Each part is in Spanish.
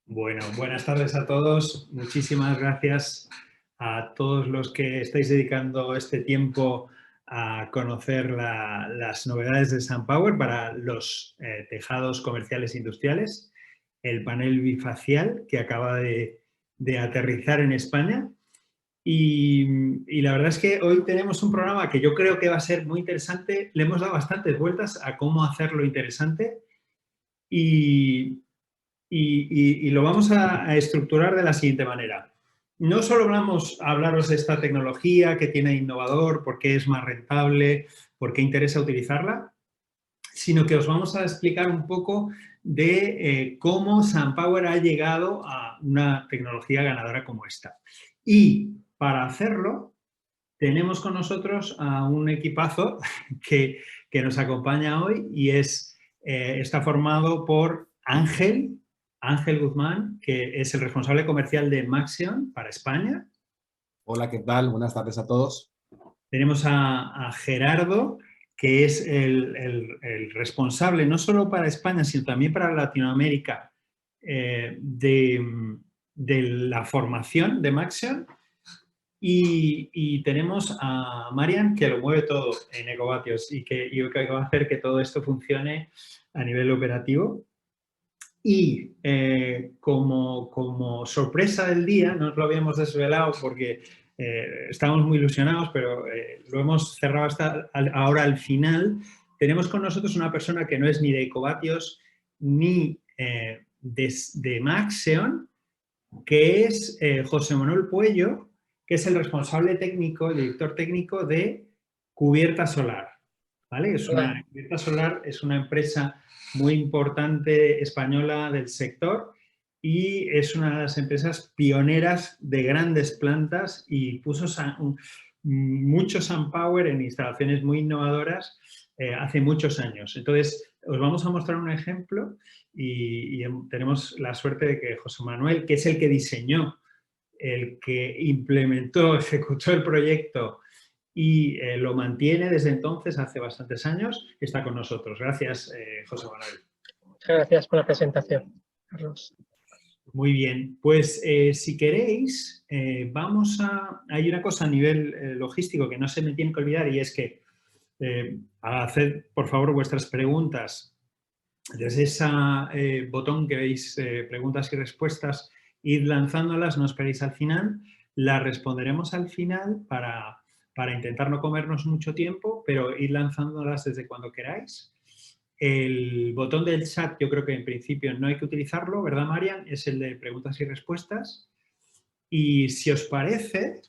Bueno, buenas tardes a todos. Muchísimas gracias a todos los que estáis dedicando este tiempo a conocer las novedades de SunPower para los tejados comerciales e industriales, el panel bifacial que acaba de aterrizar en España. Y la verdad es que hoy tenemos un programa que yo creo que va a ser muy interesante. Le hemos dado bastantes vueltas a cómo hacerlo interesante y, y lo vamos a estructurar de la siguiente manera. No solo vamos a hablaros de esta tecnología que tiene innovador, por qué es más rentable, por qué interesa utilizarla, sino que os vamos a explicar un poco de cómo SunPower ha llegado a una tecnología ganadora como esta. Y para hacerlo, tenemos con nosotros a un equipazo que nos acompaña hoy y está formado por Ángel Guzmán, que es el responsable comercial de Maxion para España. Hola, ¿qué tal? Buenas tardes a todos. Tenemos a Gerardo, que es el responsable no solo para España, sino también para Latinoamérica de la formación de Maxion. Y tenemos a Marian, que lo mueve todo en Ecovatios y que va a hacer que todo esto funcione a nivel operativo. Y como sorpresa del día, no os lo habíamos desvelado porque estábamos muy ilusionados, pero lo hemos cerrado hasta ahora al final. Tenemos con nosotros una persona que no es ni de Ecovatios ni de Maxion, que es José Manuel Puello, que es el responsable técnico, el director técnico de Cubierta Solar. ¿Vale? Cubierta Solar es una empresa muy importante española del sector y es una de las empresas pioneras de grandes plantas y puso mucho SunPower en instalaciones muy innovadoras hace muchos años. Entonces, os vamos a mostrar un ejemplo y tenemos la suerte de que José Manuel, que es el que diseñó, el que implementó, ejecutó el proyecto y lo mantiene desde entonces, hace bastantes años, está con nosotros. Gracias, José Manuel. Muchas gracias por la presentación, Carlos. Muy bien, pues si queréis, hay una cosa a nivel logístico que no se me tiene que olvidar y es que haced, por favor, vuestras preguntas desde ese botón que veis, preguntas y respuestas, id lanzándolas, no esperéis al final, las responderemos al final para intentar no comernos mucho tiempo, pero id lanzándolas desde cuando queráis. El botón del chat yo creo que en principio no hay que utilizarlo, ¿verdad, Marian? Es el de preguntas y respuestas. Y si os parece,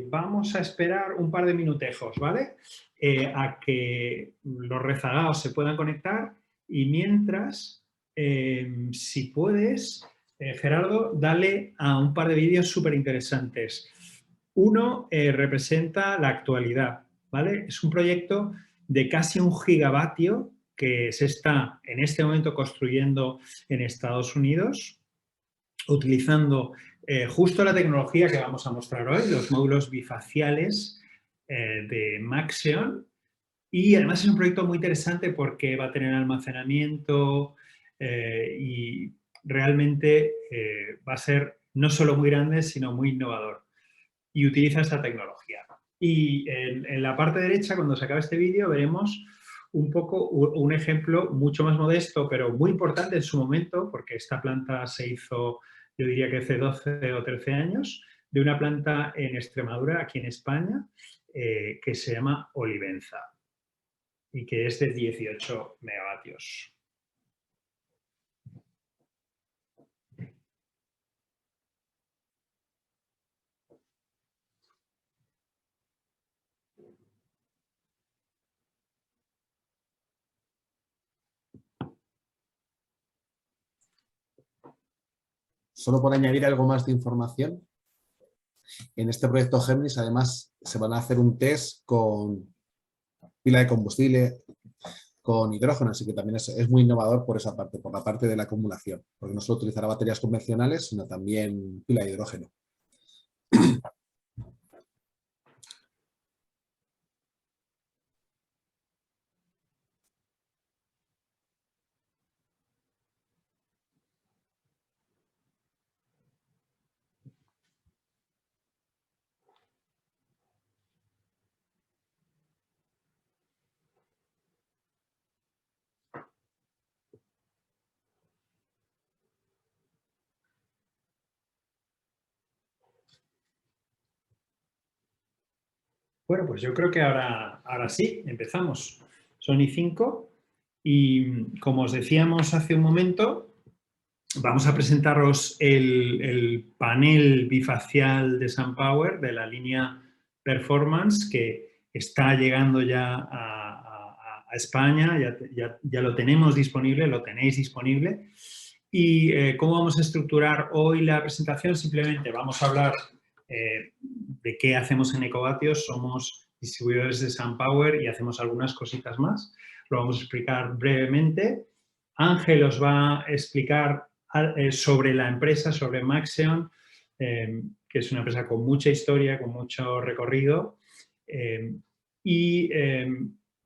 vamos a esperar un par de minutejos, ¿vale? A que los rezagados se puedan conectar y mientras, si puedes, Gerardo, dale a un par de vídeos súper interesantes. Uno representa la actualidad, ¿vale? Es un proyecto de casi 1 gigavatio que se está en este momento construyendo en Estados Unidos, utilizando justo la tecnología que vamos a mostrar hoy, los módulos bifaciales de Maxion. Y además es un proyecto muy interesante porque va a tener almacenamiento y realmente va a ser no solo muy grande, sino muy innovador. Y utiliza esta tecnología. Y en la parte derecha, cuando se acabe este vídeo, veremos un poco un ejemplo mucho más modesto, pero muy importante en su momento, porque esta planta se hizo, yo diría que hace 12 o 13 años, de una planta en Extremadura, aquí en España, que se llama Olivenza y que es de 18 megavatios. Solo por añadir algo más de información, en este proyecto Géminis además se van a hacer un test con pila de combustible, con hidrógeno, así que también es muy innovador por esa parte, por la parte de la acumulación, porque no solo utilizará baterías convencionales, sino también pila de hidrógeno. Bueno, pues yo creo que ahora sí, empezamos. Son y 5 y como os decíamos hace un momento, vamos a presentaros el panel bifacial de SunPower de la línea Performance que está llegando ya a España, ya lo tenemos disponible, lo tenéis disponible. ¿Y cómo vamos a estructurar hoy la presentación? Simplemente vamos a hablar de qué hacemos en Ecovatios. Somos distribuidores de SunPower y hacemos algunas cositas más. Lo vamos a explicar brevemente. Ángel os va a explicar sobre la empresa, sobre Maxeon, que es una empresa con mucha historia, con mucho recorrido.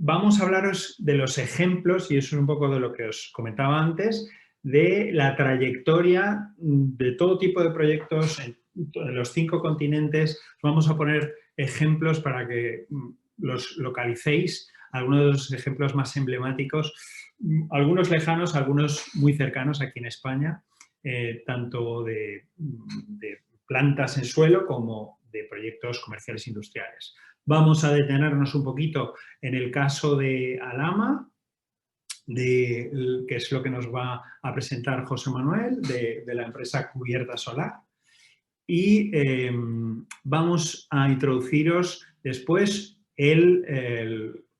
Vamos a hablaros de los ejemplos, y eso es un poco de lo que os comentaba antes, de la trayectoria de todo tipo de proyectos en los 5 continentes. Vamos a poner ejemplos para que los localicéis, algunos de los ejemplos más emblemáticos, algunos lejanos, algunos muy cercanos aquí en España, tanto de plantas en suelo como de proyectos comerciales industriales. Vamos a detenernos un poquito en el caso de Alama, que es lo que nos va a presentar José Manuel, de la empresa Cubierta Solar. Y vamos a introduciros después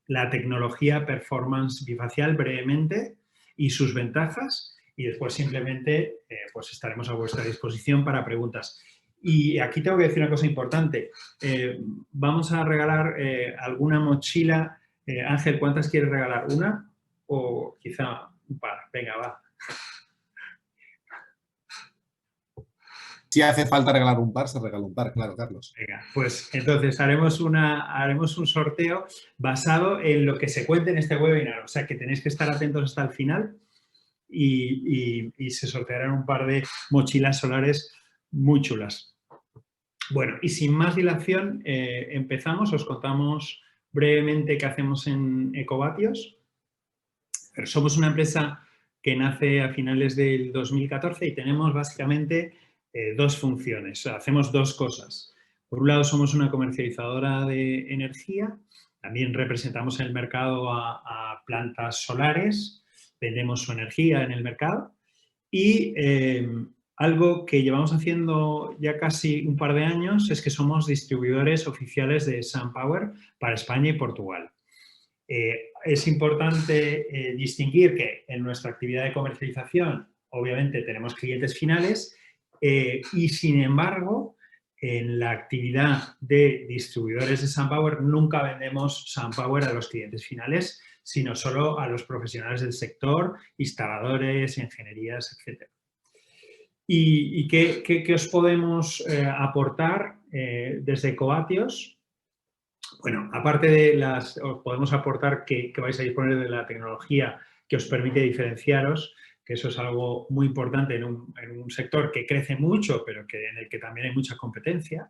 la tecnología Performance Bifacial brevemente y sus ventajas, y después simplemente pues estaremos a vuestra disposición para preguntas. Y aquí tengo que decir una cosa importante. Vamos a regalar alguna mochila. Ángel, ¿cuántas quieres regalar? ¿Una? O quizá un par. Venga, va. Si hace falta regalar un par, se regala un par, claro, Carlos. Venga, pues entonces haremos un sorteo basado en lo que se cuente en este webinar. O sea, que tenéis que estar atentos hasta el final y se sortearán un par de mochilas solares muy chulas. Bueno, y sin más dilación, empezamos. Os contamos brevemente qué hacemos en Ecovatios. Pero somos una empresa que nace a finales del 2014 y tenemos básicamente 2 funciones. O sea, hacemos 2 cosas. Por un lado, somos una comercializadora de energía. También representamos el mercado a plantas solares. Vendemos su energía en el mercado. Y algo que llevamos haciendo ya casi un par de años es que somos distribuidores oficiales de SunPower para España y Portugal. Es importante distinguir que en nuestra actividad de comercialización, obviamente, tenemos clientes finales y, sin embargo, en la actividad de distribuidores de SunPower nunca vendemos SunPower a los clientes finales, sino solo a los profesionales del sector, instaladores, ingenierías, etc. ¿Y qué os podemos aportar desde Ecovatios? Bueno, aparte de os podemos aportar que vais a disponer de la tecnología que os permite diferenciaros, que eso es algo muy importante en un sector que crece mucho, pero en el que también hay mucha competencia.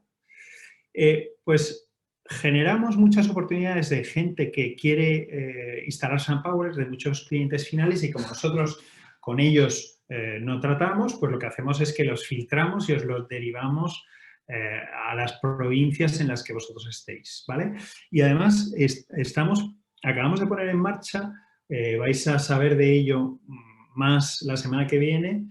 Pues generamos muchas oportunidades de gente que quiere instalar SunPower, de muchos clientes finales, y como nosotros con ellos no tratamos, pues lo que hacemos es que los filtramos y os los derivamos a las provincias en las que vosotros estéis, ¿vale? Y además acabamos de poner en marcha, vais a saber de ello más la semana que viene,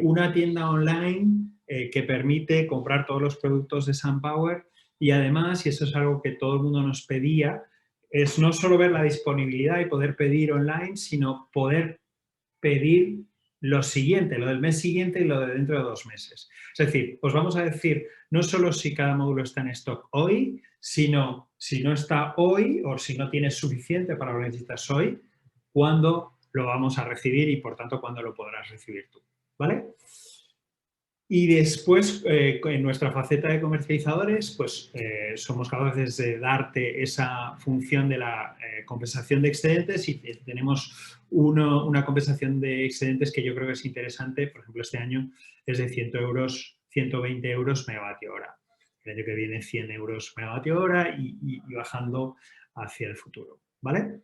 una tienda online que permite comprar todos los productos de SunPower y además, y eso es algo que todo el mundo nos pedía, es no solo ver la disponibilidad y poder pedir online, sino poder pedir lo siguiente, lo del mes siguiente y lo de dentro de 2 meses. Es decir, os vamos a decir no solo si cada módulo está en stock hoy, sino si no está hoy o si no tienes suficiente para lo que necesitas hoy, cuándo lo vamos a recibir y, por tanto, cuándo lo podrás recibir tú, ¿vale? Y después, en nuestra faceta de comercializadores, pues somos capaces de darte esa función de la compensación de excedentes y tenemos una compensación de excedentes que yo creo que es interesante. Por ejemplo, este año es de 120 euros megavatio hora. El año que viene 100 euros megavatio hora y bajando hacia el futuro, ¿vale?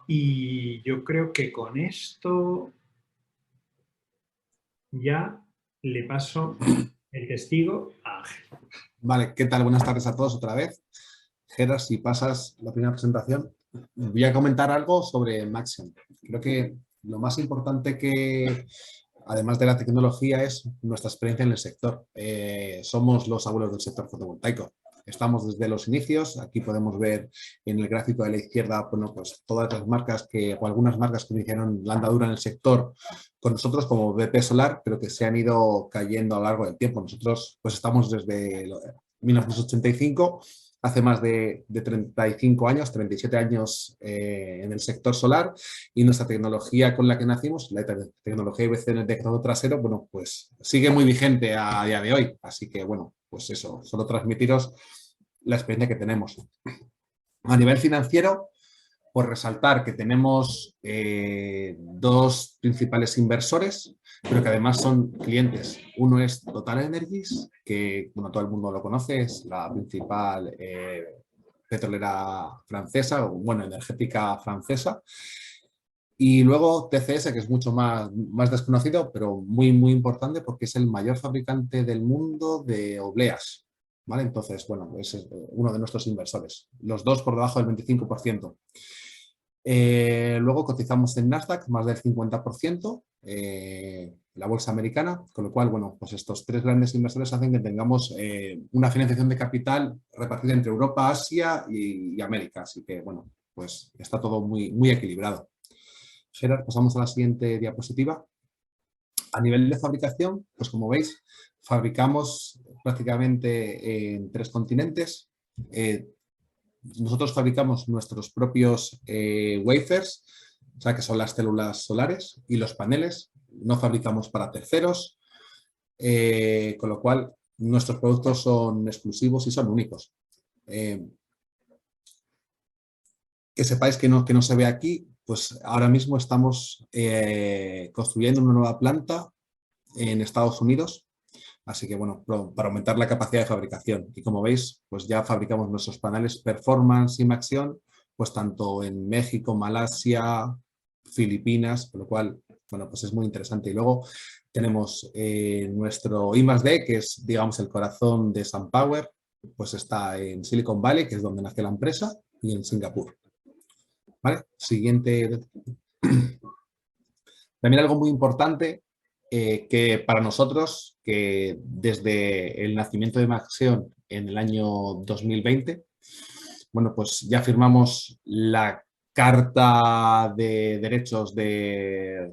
Y yo creo que con esto ya le paso el testigo a Ángel. Vale, ¿qué tal? Buenas tardes a todos otra vez. Gerard, si pasas la primera presentación, voy a comentar algo sobre Maxion. Creo que lo más importante que, además de la tecnología, es nuestra experiencia en el sector. Somos los abuelos del sector fotovoltaico. Estamos desde los inicios. Aquí podemos ver en el gráfico de la izquierda, bueno, pues todas las marcas o algunas marcas que iniciaron la andadura en el sector con nosotros, como BP Solar, pero que se han ido cayendo a lo largo del tiempo. Nosotros pues estamos desde 1985, hace más de 35 años, 37 años en el sector solar, y nuestra tecnología con la que nacimos, la tecnología IBC de grado trasero, bueno, pues sigue muy vigente a día de hoy. Así que, bueno, pues eso, solo transmitiros la experiencia que tenemos. A nivel financiero, por resaltar que tenemos dos principales inversores, pero que además son clientes. Uno es Total Energies, que bueno, todo el mundo lo conoce, es la principal petrolera francesa, o bueno, energética francesa. Y luego TCS, que es mucho más desconocido, pero muy, muy importante porque es el mayor fabricante del mundo de obleas. ¿Vale? Entonces, bueno, es uno de nuestros inversores. Los dos por debajo del 25%. Luego cotizamos en Nasdaq más del 50%, la bolsa americana, con lo cual, bueno, pues estos tres grandes inversores hacen que tengamos una financiación de capital repartida entre Europa, Asia y América. Así que, bueno, pues está todo muy, muy equilibrado. Gerard, pasamos a la siguiente diapositiva. A nivel de fabricación, pues como veis, fabricamos prácticamente en 3 continentes. Nosotros fabricamos nuestros propios wafers, o sea que son las células solares, y los paneles. No fabricamos para terceros, con lo cual nuestros productos son exclusivos y son únicos. Que sepáis que no se ve aquí, pues ahora mismo estamos construyendo una nueva planta en Estados Unidos. Así que, bueno, para aumentar la capacidad de fabricación. Y como veis, pues ya fabricamos nuestros paneles Performance y Maxion, pues tanto en México, Malasia, Filipinas, con lo cual, bueno, pues es muy interesante. Y luego tenemos nuestro I+D, que es, digamos, el corazón de SunPower, pues está en Silicon Valley, que es donde nace la empresa, y en Singapur. ¿Vale? Siguiente. También algo muy importante que para nosotros, que desde el nacimiento de Maxion en el año 2020, bueno, pues ya firmamos la Carta de Derechos la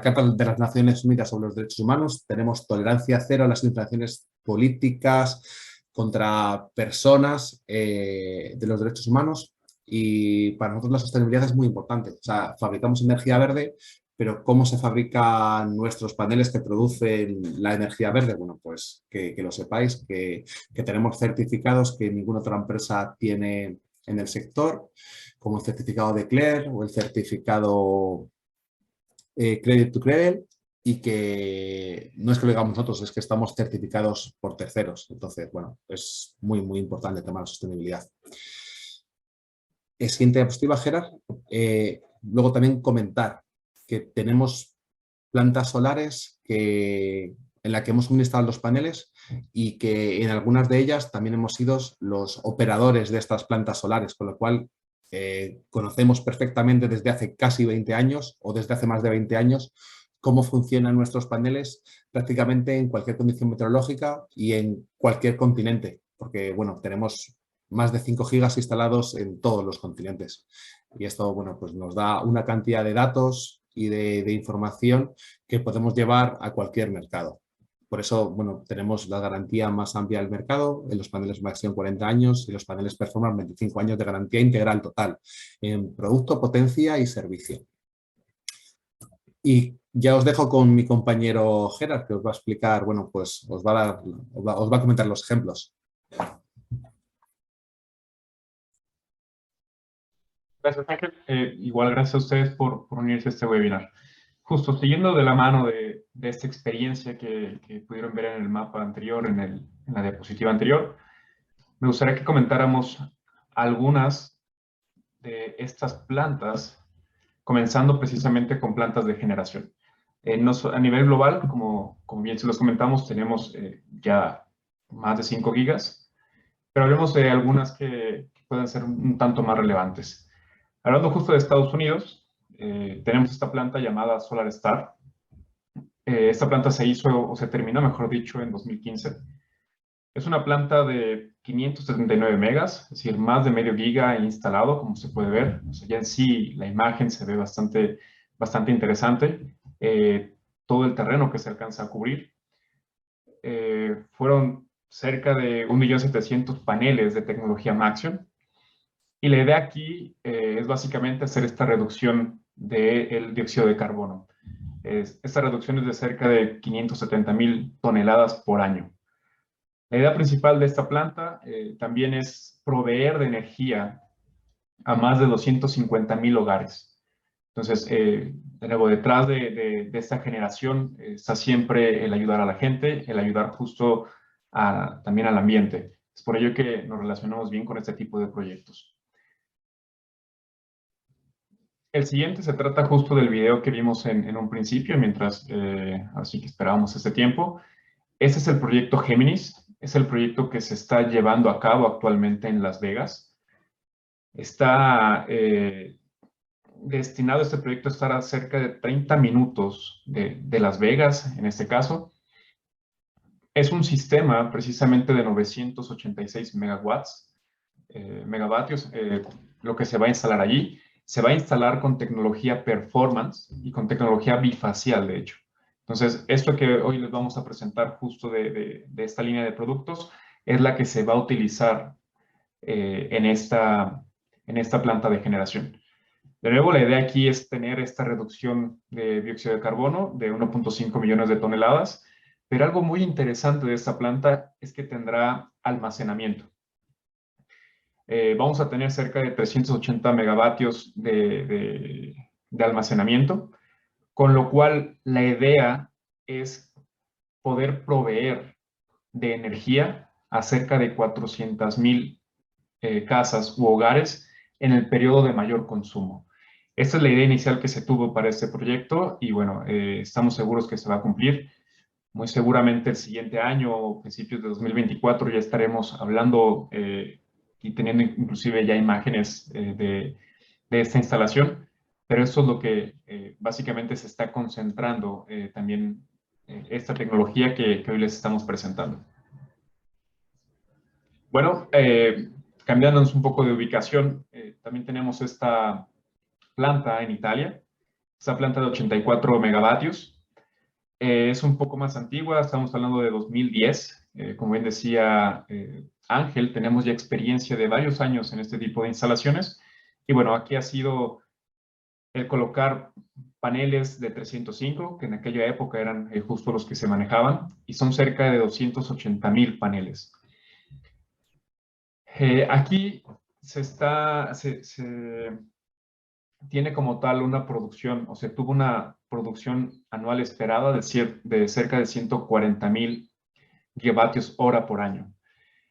Carta de las Naciones Unidas sobre los Derechos Humanos. Tenemos tolerancia cero a las infracciones políticas contra personas de los derechos humanos. Y para nosotros la sostenibilidad es muy importante. O sea, fabricamos energía verde, pero ¿cómo se fabrican nuestros paneles que producen la energía verde? Bueno, pues que lo sepáis, que tenemos certificados que ninguna otra empresa tiene en el sector, como el certificado de CLEAR o el certificado Credit to Credit, y que no es que lo digamos nosotros, es que estamos certificados por terceros. Entonces, bueno, es muy, muy importante el tema de la sostenibilidad. Siguiente diapositiva, Gerard. Luego también comentar que tenemos plantas solares en la que hemos suministrado los paneles y que en algunas de ellas también hemos sido los operadores de estas plantas solares, con lo cual conocemos perfectamente desde hace casi 20 años o desde hace más de 20 años cómo funcionan nuestros paneles prácticamente en cualquier condición meteorológica y en cualquier continente, porque bueno, tenemos más de 5 gigas instalados en todos los continentes. Y esto, bueno, pues nos da una cantidad de datos y de información que podemos llevar a cualquier mercado. Por eso, bueno, tenemos la garantía más amplia del mercado, en los paneles Maxion 40 años y los paneles Performance 25 años de garantía integral total en producto, potencia y servicio. Y ya os dejo con mi compañero Gerard, que os va a explicar, bueno, pues os va a comentar los ejemplos. Gracias, Ángel. Igual gracias a ustedes por unirse a este webinar. Justo siguiendo de la mano de esta experiencia que pudieron ver en el mapa anterior, en la diapositiva anterior, me gustaría que comentáramos algunas de estas plantas, comenzando precisamente con plantas de generación. A nivel global, como bien se los comentamos, tenemos ya más de 5 gigas, pero hablemos de algunas que pueden ser un tanto más relevantes. Hablando justo de Estados Unidos, tenemos esta planta llamada Solar Star. Esta planta se hizo, o se terminó, mejor dicho, en 2015. Es una planta de 579 megas, es decir, más de medio giga instalado, como se puede ver. O sea, ya en sí la imagen se ve bastante interesante. Todo el terreno que se alcanza a cubrir. Fueron cerca de 1.700.000 paneles de tecnología Maxion. Y la idea aquí es básicamente hacer esta reducción del dióxido de carbono. Esta reducción es de cerca de 570.000 toneladas por año. La idea principal de esta planta también es proveer de energía a más de 250.000 hogares. Entonces, de nuevo, detrás de esta generación está siempre el ayudar a la gente, el ayudar justo también al ambiente. Es por ello que nos relacionamos bien con este tipo de proyectos. El siguiente se trata justo del video que vimos en un principio, mientras así que esperábamos este tiempo. Este es el proyecto Géminis. Es el proyecto que se está llevando a cabo actualmente en Las Vegas. Está destinado este proyecto a estar a cerca de 30 minutos de Las Vegas, en este caso. Es un sistema precisamente de 986 megavatios, lo que se va a instalar allí. Se va a instalar con tecnología performance y con tecnología bifacial, de hecho. Entonces, esto que hoy les vamos a presentar justo de esta línea de productos es la que se va a utilizar en esta planta de generación. De nuevo, la idea aquí es tener esta reducción de dióxido de carbono de 1.5 millones de toneladas, pero algo muy interesante de esta planta es que tendrá almacenamiento. Vamos a tener cerca de 380 megavatios de almacenamiento, con lo cual la idea es poder proveer de energía a cerca de 400.000 casas u hogares en el periodo de mayor consumo. Esta es la idea inicial que se tuvo para este proyecto y bueno, estamos seguros que se va a cumplir. Muy seguramente el siguiente año o principios de 2024 ya estaremos hablando y teniendo inclusive ya imágenes de esta instalación, pero esto es lo que básicamente se está concentrando también esta tecnología que hoy les estamos presentando. Bueno, cambiándonos un poco de ubicación, también tenemos esta planta en Italia, esta planta de 84 megavatios. Es un poco más antigua, estamos hablando de 2010. Como bien decía Ángel, tenemos ya experiencia de varios años en este tipo de instalaciones. Y bueno, aquí ha sido el colocar paneles de 305, que en aquella época eran justo los que se manejaban, y son cerca de 280.000 paneles. Aquí tiene como tal una producción, o sea, tuvo una producción anual esperada de cerca de 140.000 gigavatios hora por año.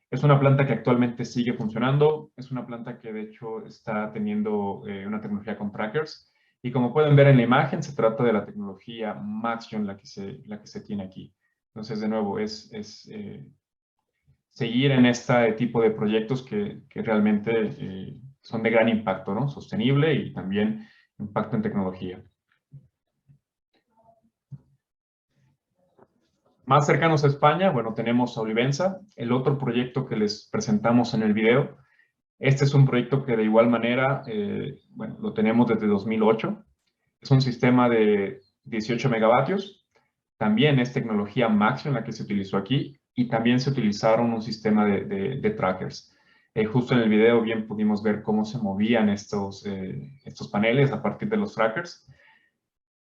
Es una planta que actualmente sigue funcionando, es una planta que de hecho está teniendo una tecnología con trackers, y como pueden ver en la imagen, se trata de la tecnología Maxion la que se tiene aquí. Entonces, de nuevo, es seguir en este tipo de proyectos que realmente son de gran impacto, ¿no? Sostenible y también impacto en tecnología. Más cercanos a España, bueno, tenemos a Olivenza, el otro proyecto que les presentamos en el video. Este es un proyecto que de igual manera, bueno, lo tenemos desde 2008. Es un sistema de 18 megavatios. También es tecnología Maxion la que se utilizó aquí y también se utilizaron un sistema de trackers. Justo en el video bien pudimos ver cómo se movían estos paneles a partir de los trackers.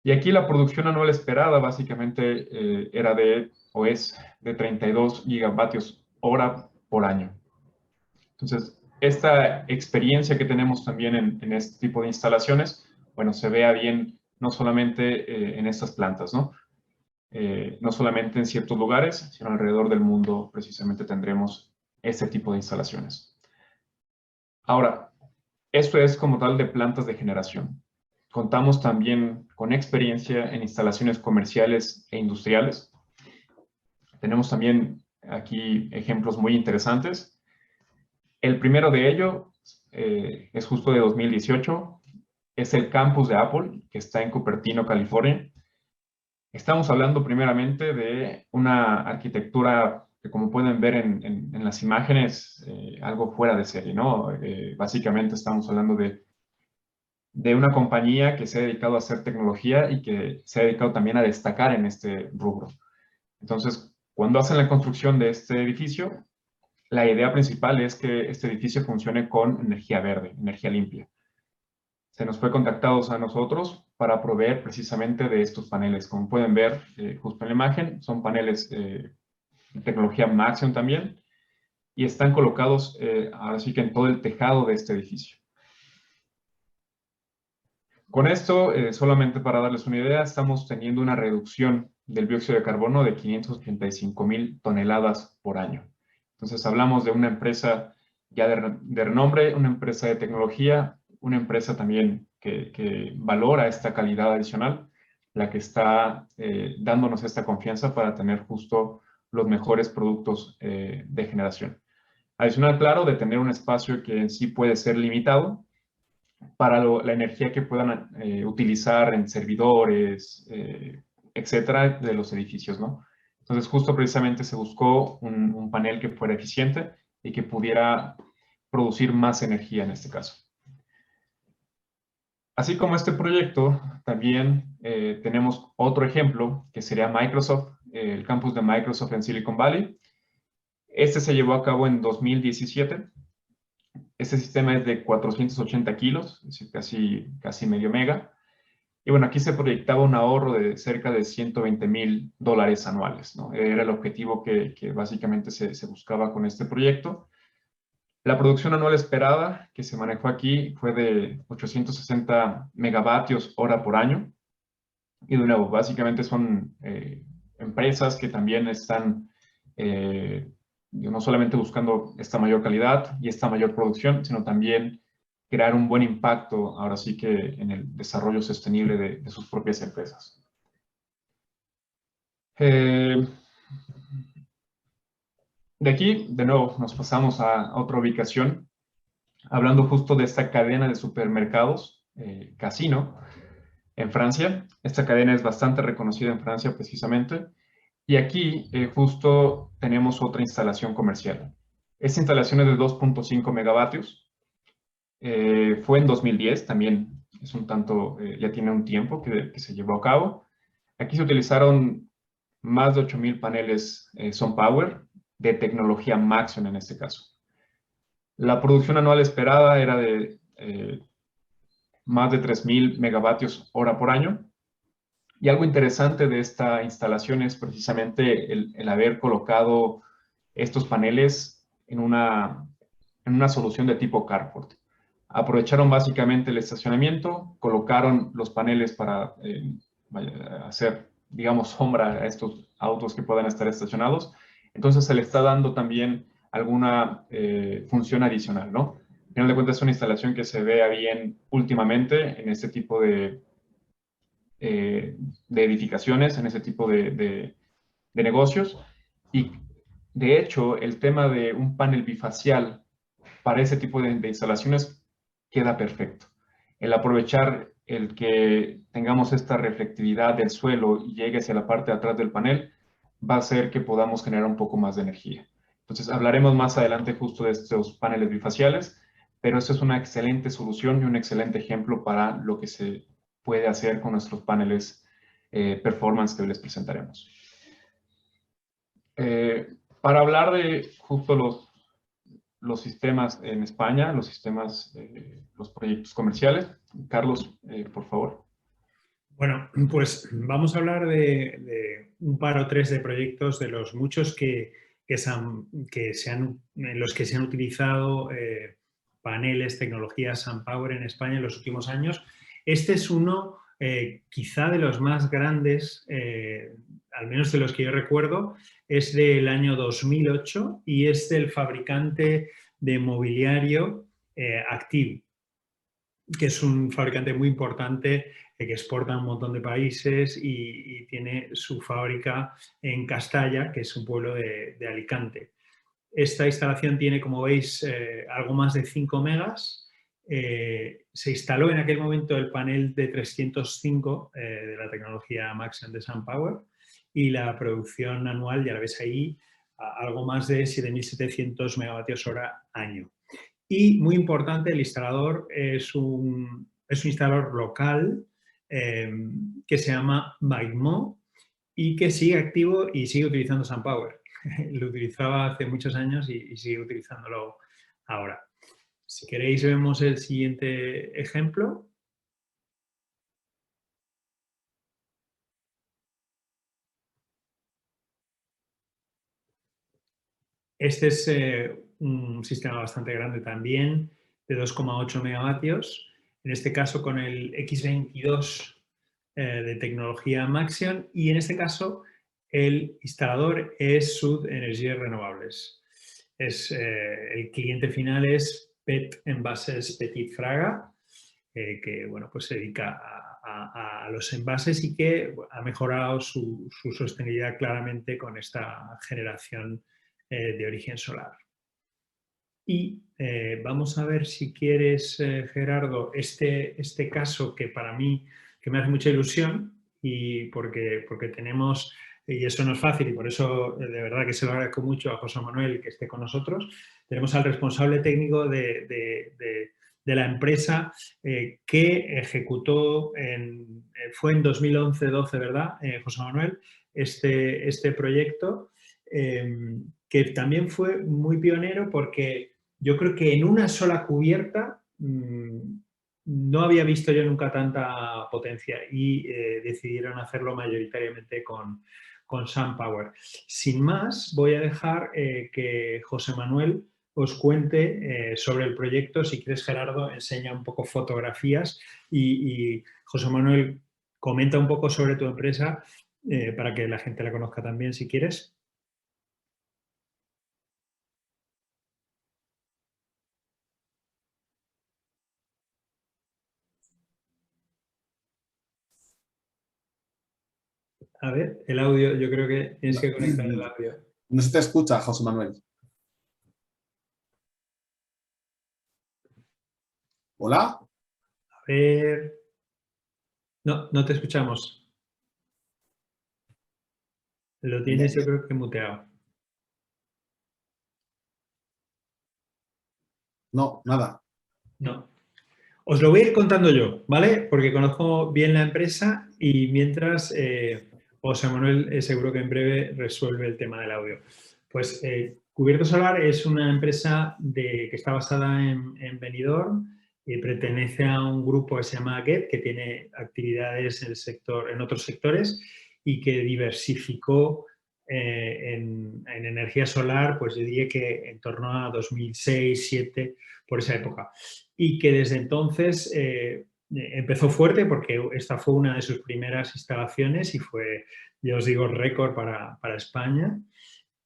Y aquí la producción anual esperada básicamente es de 32 gigavatios hora por año. Entonces, esta experiencia que tenemos también en este tipo de instalaciones, bueno, se vea bien no solamente en estas plantas, ¿no? No solamente en ciertos lugares, sino alrededor del mundo precisamente tendremos este tipo de instalaciones. Ahora, esto es como tal de plantas de generación. Contamos también con experiencia en instalaciones comerciales e industriales. Tenemos también aquí ejemplos muy interesantes. El primero de ellos es justo de 2018, es el campus de Apple, que está en Cupertino, California. Estamos hablando primeramente de una arquitectura que, como pueden ver en las imágenes, algo fuera de serie, ¿no? Básicamente estamos hablando de una compañía que se ha dedicado a hacer tecnología y que se ha dedicado también a destacar en este rubro. Entonces, cuando hacen la construcción de este edificio, la idea principal es que este edificio funcione con energía verde, energía limpia. Se nos fue contactados a nosotros para proveer precisamente de estos paneles. Como pueden ver justo en la imagen, son paneles de tecnología Maxeon también, y están colocados ahora sí que en todo el tejado de este edificio. Con esto, solamente para darles una idea, estamos teniendo una reducción del dióxido de carbono de 585,000 toneladas por año. Entonces, hablamos de una empresa ya de renombre, una empresa de tecnología, una empresa también que valora esta calidad adicional, la que está dándonos esta confianza para tener justo los mejores productos de generación. Adicional, claro, de tener un espacio que en sí puede ser limitado, para la energía que puedan utilizar en servidores, etcétera, de los edificios, ¿no? Entonces, justo precisamente se buscó un panel que fuera eficiente y que pudiera producir más energía en este caso. Así como este proyecto, también tenemos otro ejemplo que sería Microsoft, el campus de Microsoft en Silicon Valley. Este se llevó a cabo en 2017. Este sistema es de 480 kilos, es decir, casi medio mega. Y bueno, aquí se proyectaba un ahorro de cerca de $120,000 anuales, ¿no? Era el objetivo que básicamente se buscaba con este proyecto. La producción anual esperada que se manejó aquí fue de 860 megavatios hora por año. Y de nuevo, básicamente son empresas que también están no solamente buscando esta mayor calidad y esta mayor producción, sino también crear un buen impacto, ahora sí que en el desarrollo sostenible de sus propias empresas. De aquí, de nuevo, nos pasamos a otra ubicación, hablando justo de esta cadena de supermercados, Casino, en Francia. Esta cadena es bastante reconocida en Francia precisamente. Y aquí justo tenemos otra instalación comercial. Esta instalación es de 2.5 megavatios. Fue en 2010, también es un tanto, ya tiene un tiempo que se llevó a cabo. Aquí se utilizaron más de 8,000 paneles SunPower de tecnología Maxeon en este caso. La producción anual esperada era de más de 3,000 megavatios hora por año. Y algo interesante de esta instalación es precisamente el haber colocado estos paneles en una solución de tipo carport. Aprovecharon básicamente el estacionamiento, colocaron los paneles para hacer, digamos, sombra a estos autos que puedan estar estacionados. Entonces se le está dando también alguna función adicional, ¿no? Al final de cuentas es una instalación que se vea bien últimamente en este tipo de edificaciones, en ese tipo de negocios. Y de hecho, el tema de un panel bifacial para ese tipo de instalaciones queda perfecto. El aprovechar el que tengamos esta reflectividad del suelo y llegue hacia la parte de atrás del panel va a hacer que podamos generar un poco más de energía. Entonces, hablaremos más adelante justo de estos paneles bifaciales, pero esto es una excelente solución y un excelente ejemplo para lo que se puede hacer con nuestros paneles performance que les presentaremos. Para hablar de justo los sistemas en España, los sistemas, los proyectos comerciales. Carlos, por favor. Bueno, pues vamos a hablar de un par o tres de proyectos de los muchos en los que se han utilizado paneles, tecnologías SunPower en España en los últimos años. Este es uno quizá de los más grandes, al menos de los que yo recuerdo, es del año 2008 y es del fabricante de mobiliario Active, que es un fabricante muy importante que exporta a un montón de países y tiene su fábrica en Castalla, que es un pueblo de Alicante. Esta instalación tiene, como veis, algo más de 5 megas. Se instaló en aquel momento el panel de 305 de la tecnología Maxion de SunPower y la producción anual, ya la ves ahí, algo más de 7.700 megavatios hora año. Y muy importante, el instalador es un instalador local que se llama Maigmo y que sigue activo y sigue utilizando SunPower. Lo utilizaba hace muchos años y sigue utilizándolo ahora. Si queréis, vemos el siguiente ejemplo. Este es un sistema bastante grande también, de 2,8 megavatios, en este caso con el X22 de tecnología Maxion, y en este caso el instalador es Sud Energías Renovables. El cliente final es PET Envases Petit Fraga, que bueno, pues se dedica a los envases y que ha mejorado su sostenibilidad claramente con esta generación de origen solar. Y vamos a ver si quieres, Gerardo, este caso que para mí que me hace mucha ilusión y porque tenemos, y eso no es fácil y por eso de verdad que se lo agradezco mucho a José Manuel que esté con nosotros, tenemos al responsable técnico de la empresa que ejecutó, fue en 2011-12, ¿verdad, José Manuel? Este proyecto que también fue muy pionero porque yo creo que en una sola cubierta no había visto yo nunca tanta potencia y decidieron hacerlo mayoritariamente con SunPower. Sin más, voy a dejar que José Manuel os cuente sobre el proyecto. Si quieres, Gerardo, enseña un poco fotografías y José Manuel comenta un poco sobre tu empresa para que la gente la conozca también, si quieres. A ver, el audio, yo creo que tienes que conectar el audio. No se te escucha, José Manuel. ¿Hola? A ver. No, no te escuchamos. Lo tienes, yo creo que muteado. No, nada. No. Os lo voy a ir contando yo, ¿vale? Porque conozco bien la empresa y mientras José Manuel seguro que en breve resuelve el tema del audio. Pues Cubierto Solar es una empresa que está basada en Benidorm y pertenece a un grupo que se llama GET, que tiene actividades en otros sectores y que diversificó en energía solar, pues yo diría que en torno a 2006-2007, por esa época. Y que desde entonces empezó fuerte porque esta fue una de sus primeras instalaciones y fue, ya os digo, récord para España.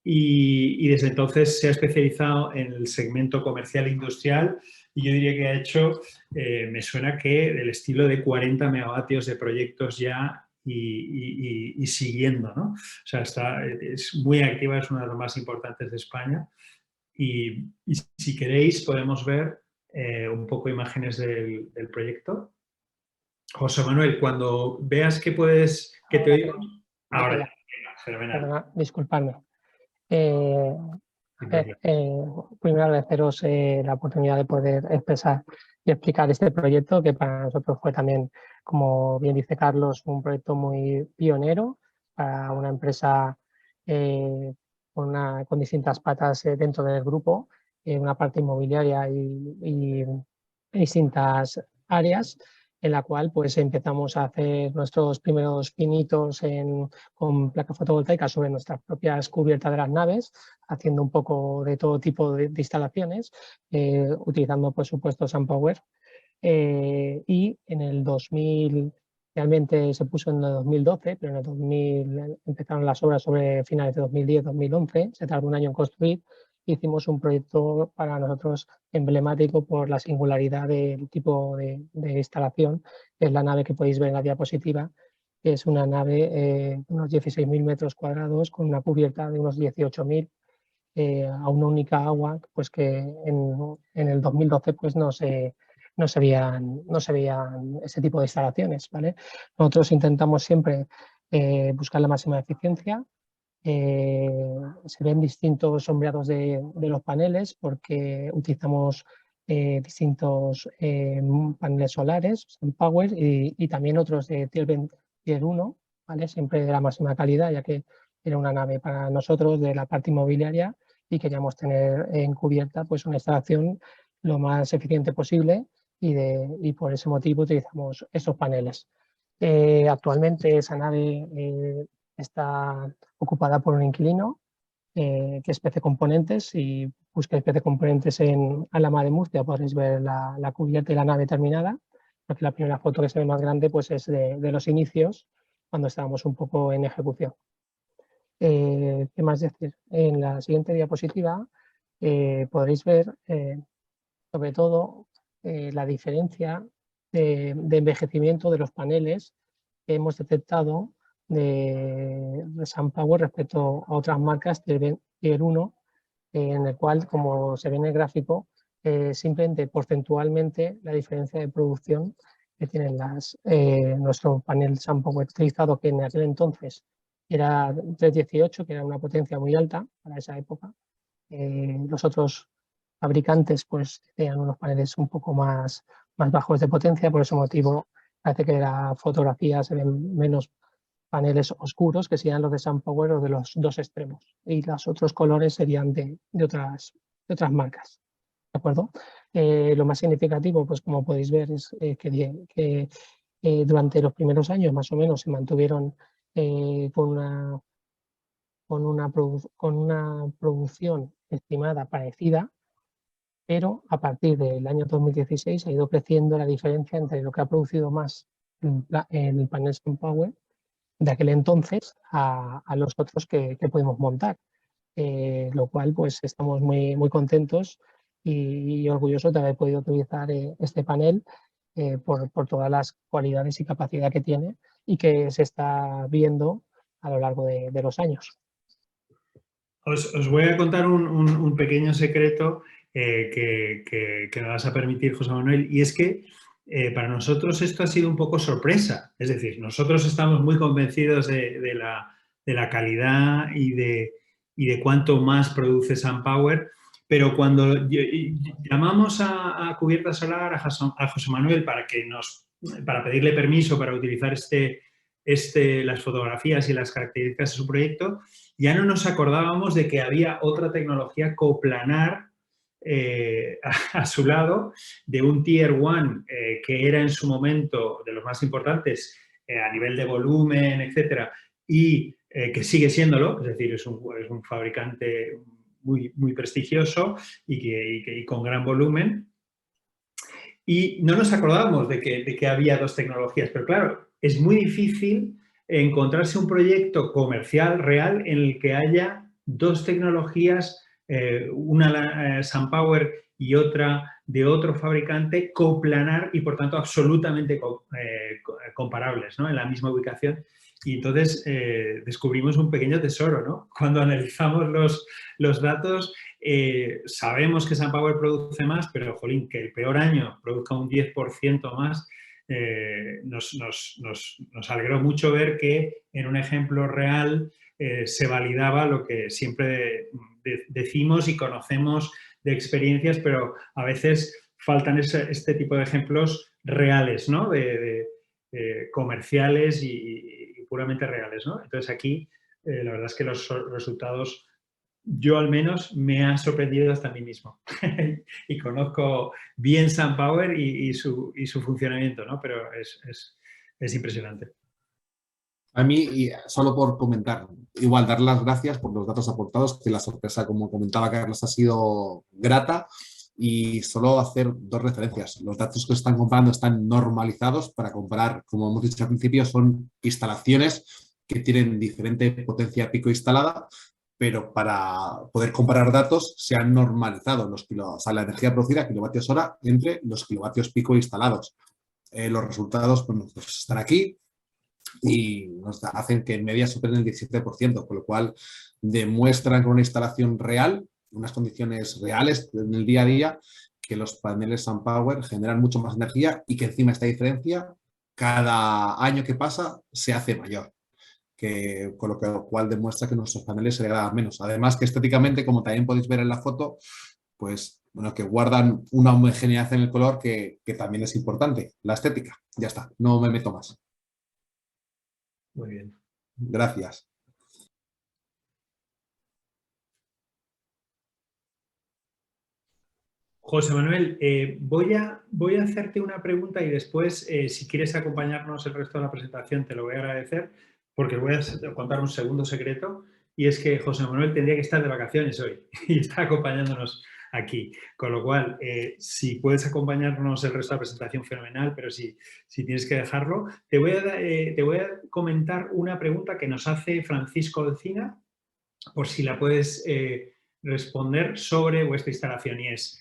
Y desde entonces se ha especializado en el segmento comercial e industrial y yo diría que ha hecho, me suena que del estilo de 40 megavatios de proyectos ya y siguiendo, ¿no? O sea, es muy activa, es una de las más importantes de España y si queréis podemos ver un poco imágenes del proyecto. José Manuel, cuando veas que puedes, que te oigo, ahora ya, fenomenal. Disculpadme. Primero agradeceros la oportunidad de poder expresar y explicar este proyecto que para nosotros fue también, como bien dice Carlos, un proyecto muy pionero para una empresa con distintas patas dentro del grupo, una parte inmobiliaria y distintas áreas, en la cual pues empezamos a hacer nuestros primeros pinitos con placas fotovoltaicas sobre nuestras propias cubiertas de las naves, haciendo un poco de todo tipo de instalaciones, utilizando por supuesto SunPower. Y en el 2000, realmente se puso en el 2012, pero en el 2000 empezaron las obras sobre finales de 2010-2011, se tardó un año en construir. Hicimos un proyecto para nosotros emblemático por la singularidad del tipo de instalación, que es la nave que podéis ver en la diapositiva, que es una nave de unos 16.000 metros cuadrados con una cubierta de unos 18.000 a una única agua, pues que en el 2012 pues no se veían ese tipo de instalaciones, ¿vale? Nosotros intentamos siempre buscar la máxima eficiencia. Se ven distintos sombreados de los paneles porque utilizamos distintos paneles solares, SunPower, y también otros de Tier 1, ¿vale? Siempre de la máxima calidad, ya que era una nave para nosotros de la parte inmobiliaria y queríamos tener en cubierta pues, una instalación lo más eficiente posible y por ese motivo utilizamos estos paneles. Actualmente esa nave está ocupada por un inquilino que es PC Componentes. Si buscáis PC Componentes en Alhama de Murcia podréis ver la cubierta y la nave terminada, porque la primera foto que se ve más grande pues, es de los inicios, cuando estábamos un poco en ejecución. ¿Qué más decir? En la siguiente diapositiva podréis ver sobre todo la diferencia de envejecimiento de los paneles que hemos detectado de SunPower respecto a otras marcas Tier 1, en el cual, como se ve en el gráfico, simplemente porcentualmente la diferencia de producción que tienen nuestro panel SunPower utilizado, que en aquel entonces era 318, que era una potencia muy alta para esa época. Los otros fabricantes pues tenían unos paneles un poco más bajos de potencia, por ese motivo parece que en la fotografía se ven menos paneles oscuros, que serían los de SunPower o de los dos extremos, y los otros colores serían de otras marcas. ¿De acuerdo? Lo más significativo, pues como podéis ver, es que durante los primeros años más o menos se mantuvieron con una producción estimada parecida, pero a partir del año 2016 ha ido creciendo la diferencia entre lo que ha producido más el panel SunPower de aquel entonces a los otros que pudimos montar, lo cual pues estamos muy contentos y orgullosos de haber podido utilizar este panel por todas las cualidades y capacidad que tiene y que se está viendo a lo largo de los años. Os voy a contar un pequeño secreto que me vas a permitir, José Manuel, y es que para nosotros esto ha sido un poco sorpresa. Es decir, nosotros estamos muy convencidos de la calidad y de cuánto más produce SunPower, pero cuando llamamos a Cubierta Solar, a José Manuel, para pedirle permiso para utilizar las fotografías y las características de su proyecto, ya no nos acordábamos de que había otra tecnología coplanar a su lado, de un Tier 1 que era en su momento de los más importantes a nivel de volumen, etcétera, y que sigue siéndolo, es decir, es un fabricante muy prestigioso y con gran volumen. Y no nos acordábamos de que había dos tecnologías, pero claro, es muy difícil encontrarse un proyecto comercial real en el que haya dos tecnologías, una SunPower y otra de otro fabricante, coplanar y por tanto absolutamente comparables, ¿no? En la misma ubicación. Y entonces descubrimos un pequeño tesoro, ¿no? Cuando analizamos los datos, sabemos que SunPower produce más, pero, jolín, que el peor año produzca un 10% más, nos alegró mucho ver que en un ejemplo real se validaba lo que siempre decimos y conocemos de experiencias, pero a veces faltan este tipo de ejemplos reales, ¿no? De comerciales y puramente reales, ¿no? Entonces aquí la verdad es que los resultados, yo al menos, me han sorprendido hasta a mí mismo. Y conozco bien SunPower y su funcionamiento, ¿no? Pero es impresionante. A mí, y solo por comentar, igual dar las gracias por los datos aportados, que la sorpresa, como comentaba Carlos, ha sido grata, y solo hacer dos referencias. Los datos que están comparando están normalizados para comparar, como hemos dicho al principio, son instalaciones que tienen diferente potencia pico instalada, pero para poder comparar datos se han normalizado la energía producida kilovatios hora entre los kilovatios pico instalados. Los resultados pues están aquí. y nos hacen que en media superen el 17%, con lo cual demuestran con una instalación real, unas condiciones reales en el día a día, que los paneles SunPower generan mucho más energía y que encima esta diferencia cada año que pasa se hace mayor. Con lo cual demuestra que nuestros paneles se degradan menos. Además que estéticamente, como también podéis ver en la foto, pues bueno, que guardan una homogeneidad en el color que también es importante, la estética. Ya está, no me meto más. Muy bien. Gracias. José Manuel, voy a hacerte una pregunta y después, si quieres acompañarnos el resto de la presentación, te lo voy a agradecer, porque voy a contar un segundo secreto, y es que José Manuel tendría que estar de vacaciones hoy y está acompañándonos aquí. Con lo cual, si puedes acompañarnos el resto de la presentación, fenomenal, pero si tienes que dejarlo, te voy a comentar una pregunta que nos hace Francisco Alcina, por si la puedes responder sobre vuestra instalación, y es...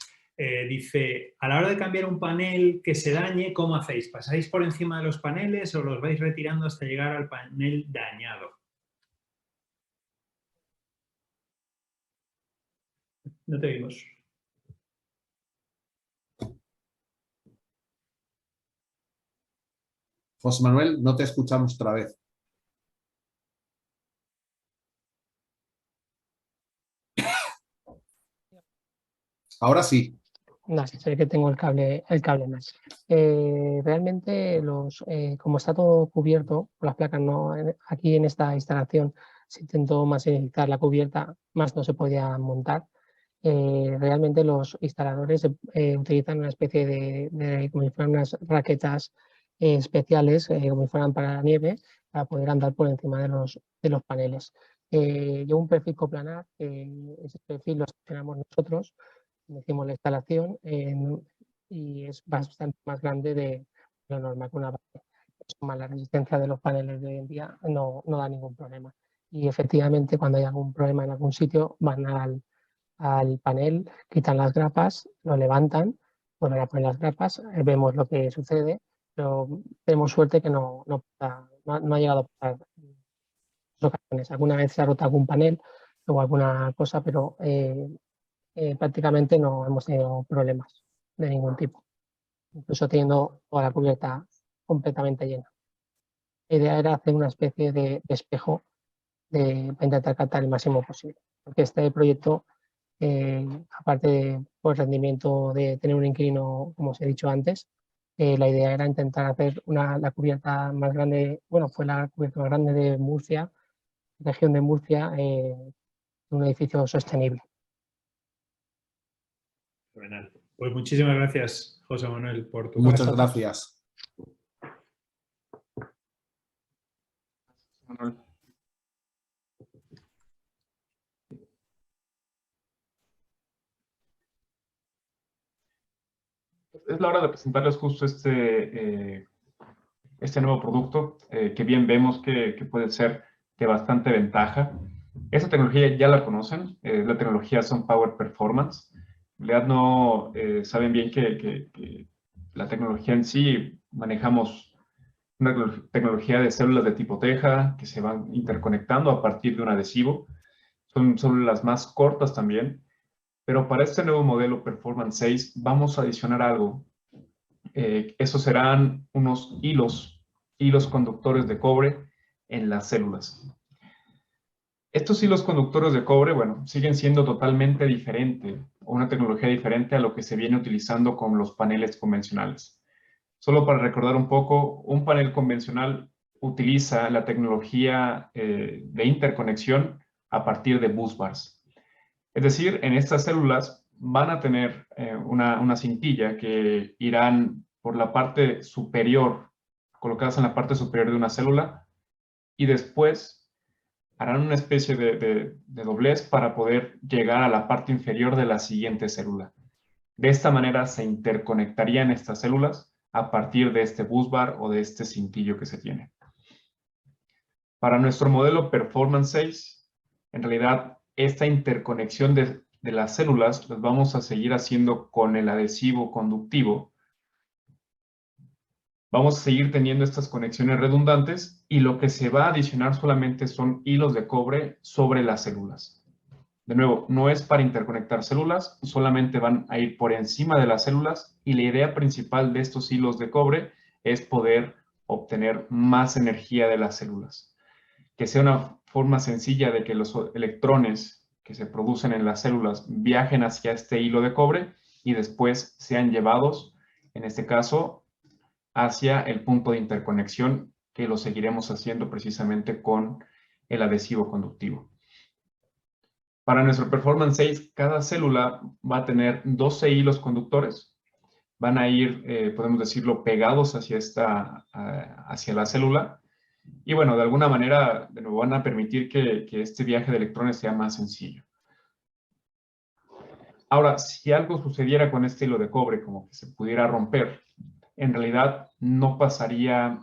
dice, a la hora de cambiar un panel que se dañe, ¿cómo hacéis? ¿Pasáis por encima de los paneles o los vais retirando hasta llegar al panel dañado? No te oímos. José Manuel, no te escuchamos otra vez. Ahora sí. No, sé que tengo el cable más. Realmente, como está todo cubierto por las placas, no, aquí en esta instalación se intentó masificar la cubierta, más no se podía montar. Realmente los instaladores utilizan una especie como si fueran unas raquetas especiales, como si fueran para la nieve, para poder andar por encima de los paneles. Lleva un perfil coplanar, ese perfil lo gestionamos nosotros, hicimos la instalación y es bastante más grande de lo normal que una base. La resistencia de los paneles de hoy en día no da ningún problema. Y efectivamente, cuando hay algún problema en algún sitio, van al panel, quitan las grapas, lo levantan, vuelven a poner las grapas, vemos lo que sucede, pero tenemos suerte que no ha llegado a pasar ocasiones. Alguna vez se ha roto algún panel o alguna cosa, pero prácticamente no hemos tenido problemas de ningún tipo, incluso teniendo toda la cubierta completamente llena. La idea era hacer una especie de espejo para intentar captar el máximo posible, porque este proyecto, aparte de por rendimiento de tener un inquilino, como os he dicho antes, la idea era intentar hacer la cubierta más grande, bueno, fue la cubierta más grande de Murcia, región de Murcia, un edificio sostenible. Fenomenal. Pues muchísimas gracias, José Manuel, por tu Muchas gracias. Manuel. Es la hora de presentarles justo este nuevo producto que bien vemos que puede ser de bastante ventaja. Esta tecnología ya la conocen, la tecnología SunPower Performance. En realidad no saben bien que la tecnología en sí manejamos una tecnología de células de tipo teja que se van interconectando a partir de un adhesivo. Son células más cortas también, pero para este nuevo modelo Performance 6 vamos a adicionar algo. Esos serán unos hilos conductores de cobre en las células. Estos hilos conductores de cobre, bueno, siguen siendo totalmente diferente, o una tecnología diferente a lo que se viene utilizando con los paneles convencionales. Solo para recordar un poco, un panel convencional utiliza la tecnología de interconexión a partir de busbars. Es decir, en estas células van a tener una cintilla que irán por la parte superior, colocadas en la parte superior de una célula, y después harán una especie de doblez para poder llegar a la parte inferior de la siguiente célula. De esta manera se interconectarían estas células a partir de este busbar o de este cintillo que se tiene. Para nuestro modelo Performance 6, en realidad esta interconexión de las células las vamos a seguir haciendo con el adhesivo conductivo Vamos a seguir teniendo estas conexiones redundantes y lo que se va a adicionar solamente son hilos de cobre sobre las células. De nuevo, no es para interconectar células, solamente van a ir por encima de las células y la idea principal de estos hilos de cobre es poder obtener más energía de las células. Que sea una forma sencilla de que los electrones que se producen en las células viajen hacia este hilo de cobre y después sean llevados, en este caso, hacia el punto de interconexión, que lo seguiremos haciendo precisamente con el adhesivo conductivo. Para nuestro Performance 6, cada célula va a tener 12 hilos conductores. Van a ir, podemos decirlo, pegados hacia la célula. Y bueno, de alguna manera, de nuevo, van a permitir que este viaje de electrones sea más sencillo. Ahora, si algo sucediera con este hilo de cobre, como que se pudiera romper, en realidad no pasaría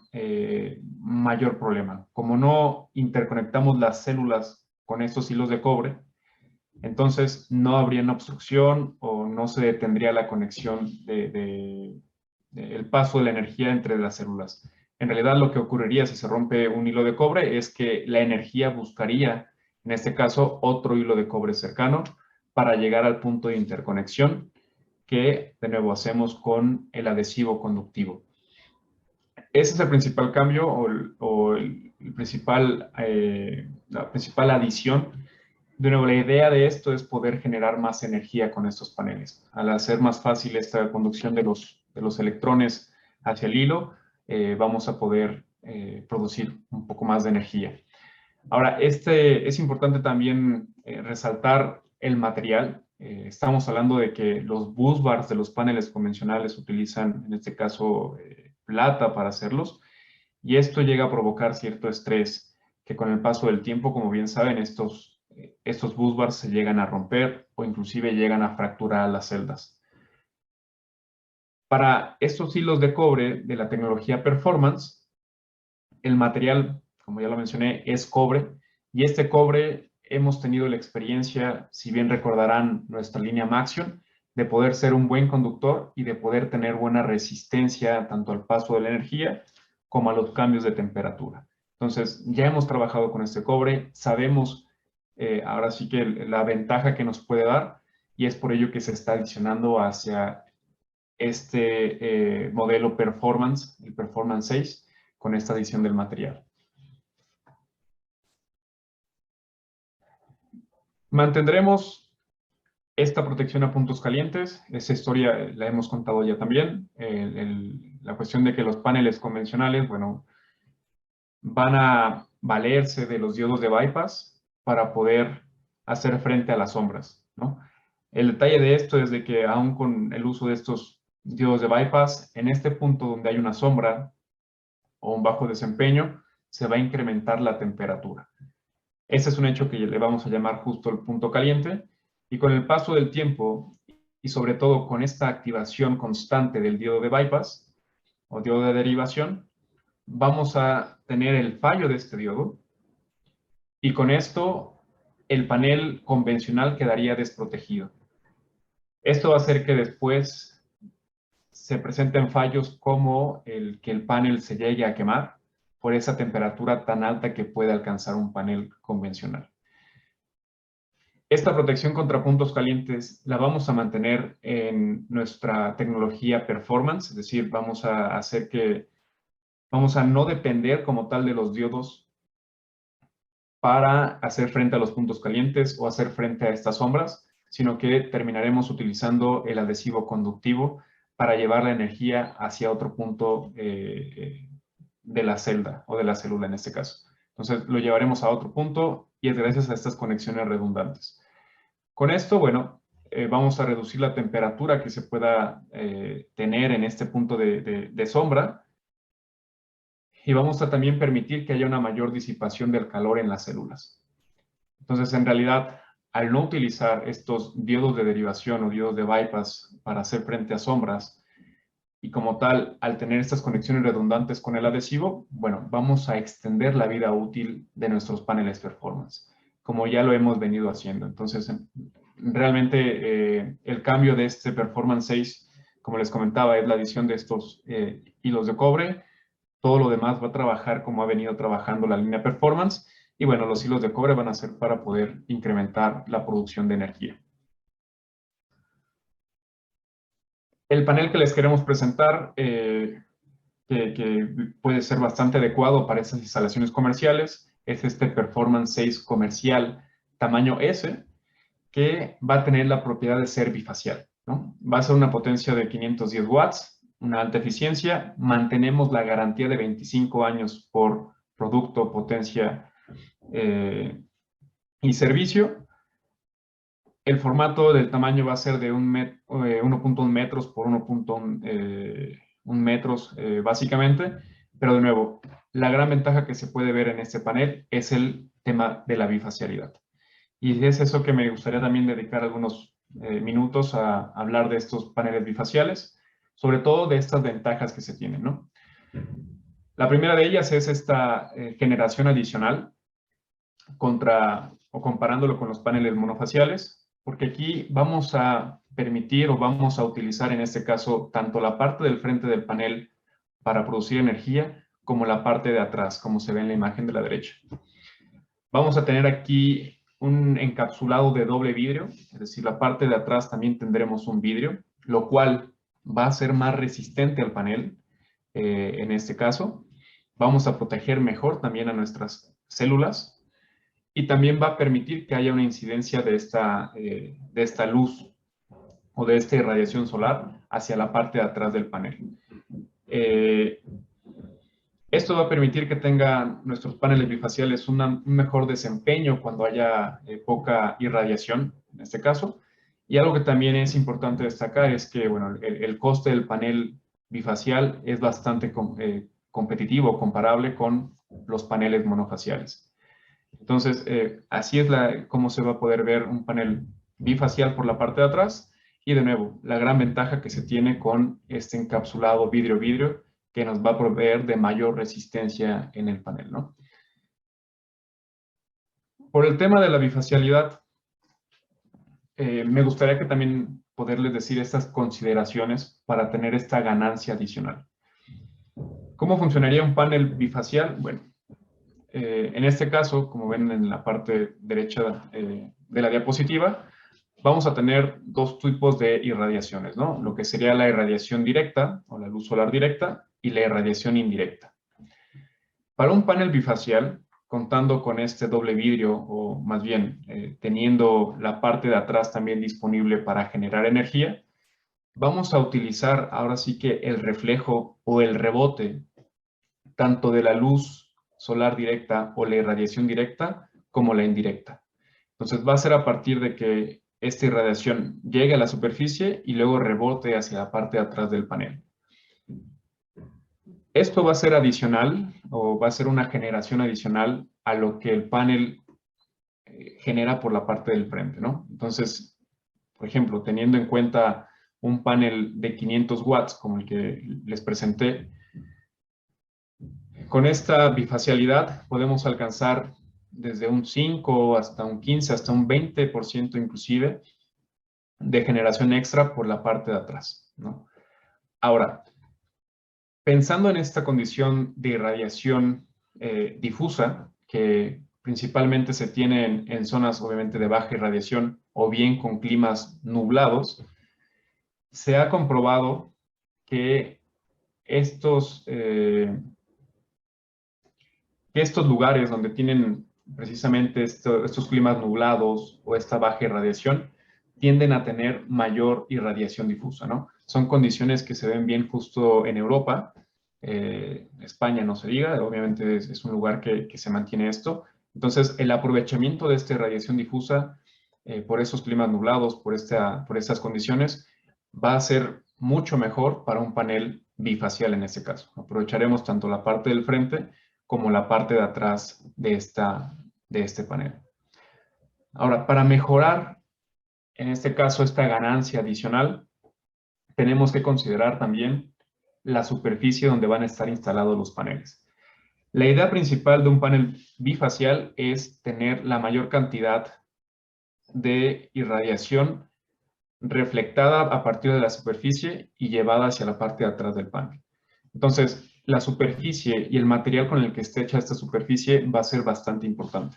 mayor problema. Como no interconectamos las células con estos hilos de cobre, entonces no habría una obstrucción o no se detendría la conexión el paso de la energía entre las células. En realidad lo que ocurriría si se rompe un hilo de cobre es que la energía buscaría, en este caso, otro hilo de cobre cercano para llegar al punto de interconexión que de nuevo hacemos con el adhesivo conductivo. Ese es el principal cambio o la principal adición. De nuevo, la idea de esto es poder generar más energía con estos paneles. Al hacer más fácil esta conducción de los electrones hacia el hilo, vamos a poder producir un poco más de energía. Ahora, es importante también resaltar el material. Estamos hablando de que los busbars de los paneles convencionales utilizan, en este caso, plata para hacerlos, y esto llega a provocar cierto estrés, que con el paso del tiempo, como bien saben, estos busbars se llegan a romper o inclusive llegan a fracturar las celdas. Para estos hilos de cobre de la tecnología Performance, el material, como ya lo mencioné, es cobre, y este cobre hemos tenido la experiencia, si bien recordarán nuestra línea Maxion, de poder ser un buen conductor y de poder tener buena resistencia tanto al paso de la energía como a los cambios de temperatura. Entonces, ya hemos trabajado con este cobre, sabemos ahora sí que la ventaja que nos puede dar, y es por ello que se está adicionando hacia este modelo Performance, el Performance 6, con esta adición del material. Mantendremos esta protección a puntos calientes. Esa historia la hemos contado ya también. La cuestión de que los paneles convencionales, bueno, van a valerse de los diodos de bypass para poder hacer frente a las sombras, ¿no? El detalle de esto es de que aún con el uso de estos diodos de bypass, en este punto donde hay una sombra o un bajo desempeño, se va a incrementar la temperatura. Ese es un hecho que le vamos a llamar justo el punto caliente, y con el paso del tiempo y sobre todo con esta activación constante del diodo de bypass o diodo de derivación, vamos a tener el fallo de este diodo, y con esto el panel convencional quedaría desprotegido. Esto va a hacer que después se presenten fallos como el que el panel se llegue a quemar por esa temperatura tan alta que puede alcanzar un panel convencional. Esta protección contra puntos calientes la vamos a mantener en nuestra tecnología Performance, es decir, vamos a no depender como tal de los diodos para hacer frente a los puntos calientes o hacer frente a estas sombras, sino que terminaremos utilizando el adhesivo conductivo para llevar la energía hacia otro punto de la celda o de la célula en este caso. Entonces lo llevaremos a otro punto y es gracias a estas conexiones redundantes. Con esto, bueno, vamos a reducir la temperatura que se pueda tener en este punto de sombra, y vamos a también permitir que haya una mayor disipación del calor en las células. Entonces, en realidad, al no utilizar estos diodos de derivación o diodos de bypass para hacer frente a sombras, y como tal, al tener estas conexiones redundantes con el adhesivo, bueno, vamos a extender la vida útil de nuestros paneles Performance, como ya lo hemos venido haciendo. Entonces, realmente el cambio de este Performance 6, como les comentaba, es la adición de estos hilos de cobre. Todo lo demás va a trabajar como ha venido trabajando la línea Performance. Y bueno, los hilos de cobre van a ser para poder incrementar la producción de energía. El panel que les queremos presentar, que puede ser bastante adecuado para estas instalaciones comerciales, es este Performance 6 comercial tamaño S, que va a tener la propiedad de ser bifacial, ¿no? Va a ser una potencia de 510 watts, una alta eficiencia. Mantenemos la garantía de 25 años por producto, potencia y servicio. El formato del tamaño va a ser de 1.1 metros por 1.1 metros, básicamente. Pero de nuevo, la gran ventaja que se puede ver en este panel es el tema de la bifacialidad. Y es eso que me gustaría también dedicar algunos minutos a hablar de estos paneles bifaciales, sobre todo de estas ventajas que se tienen, ¿no? La primera de ellas es esta generación adicional comparándolo con los paneles monofaciales, porque aquí vamos a permitir o vamos a utilizar en este caso tanto la parte del frente del panel para producir energía como la parte de atrás, como se ve en la imagen de la derecha. Vamos a tener aquí un encapsulado de doble vidrio, es decir, la parte de atrás también tendremos un vidrio, lo cual va a ser más resistente al panel en este caso. Vamos a proteger mejor también a nuestras células y también va a permitir que haya una incidencia de esta luz o de esta irradiación solar hacia la parte de atrás del panel. Esto va a permitir que tengan nuestros paneles bifaciales un mejor desempeño cuando haya poca irradiación, en este caso. Y algo que también es importante destacar es que, bueno, el coste del panel bifacial es bastante competitivo, comparable con los paneles monofaciales. Entonces, así es como se va a poder ver un panel bifacial por la parte de atrás. Y de nuevo, la gran ventaja que se tiene con este encapsulado vidrio-vidrio que nos va a proveer de mayor resistencia en el panel, ¿no? Por el tema de la bifacialidad, me gustaría que también poderles decir estas consideraciones para tener esta ganancia adicional. ¿Cómo funcionaría un panel bifacial? Bueno, en este caso, como ven en la parte derecha de la diapositiva, vamos a tener dos tipos de irradiaciones, ¿no? Lo que sería la irradiación directa o la luz solar directa y la irradiación indirecta. Para un panel bifacial, contando con este doble vidrio o más bien teniendo la parte de atrás también disponible para generar energía, vamos a utilizar ahora sí que el reflejo o el rebote tanto de la luz solar directa o la irradiación directa como la indirecta. Entonces va a ser a partir de que esta irradiación llegue a la superficie y luego rebote hacia la parte de atrás del panel. Esto va a ser adicional o va a ser una generación adicional a lo que el panel genera por la parte del frente, ¿no? Entonces, por ejemplo, teniendo en cuenta un panel de 500 watts como el que les presenté, con esta bifacialidad podemos alcanzar desde un 5 hasta un 15, hasta un 20% inclusive de generación extra por la parte de atrás, ¿no? Ahora, pensando en esta condición de irradiación difusa, que principalmente se tiene en zonas obviamente de baja irradiación o bien con climas nublados, se ha comprobado que estos lugares donde tienen precisamente estos climas nublados o esta baja irradiación tienden a tener mayor irradiación difusa, ¿no? Son condiciones que se ven bien justo en Europa. España no se diga, obviamente es un lugar que se mantiene esto. Entonces, el aprovechamiento de esta irradiación difusa por esos climas nublados, por estas condiciones, va a ser mucho mejor para un panel bifacial en este caso. Aprovecharemos tanto la parte del frente como la parte de atrás de este panel. Ahora, para mejorar, en este caso, esta ganancia adicional, tenemos que considerar también la superficie donde van a estar instalados los paneles. La idea principal de un panel bifacial es tener la mayor cantidad de irradiación reflectada a partir de la superficie y llevada hacia la parte de atrás del panel. Entonces, la superficie y el material con el que esté hecha esta superficie va a ser bastante importante.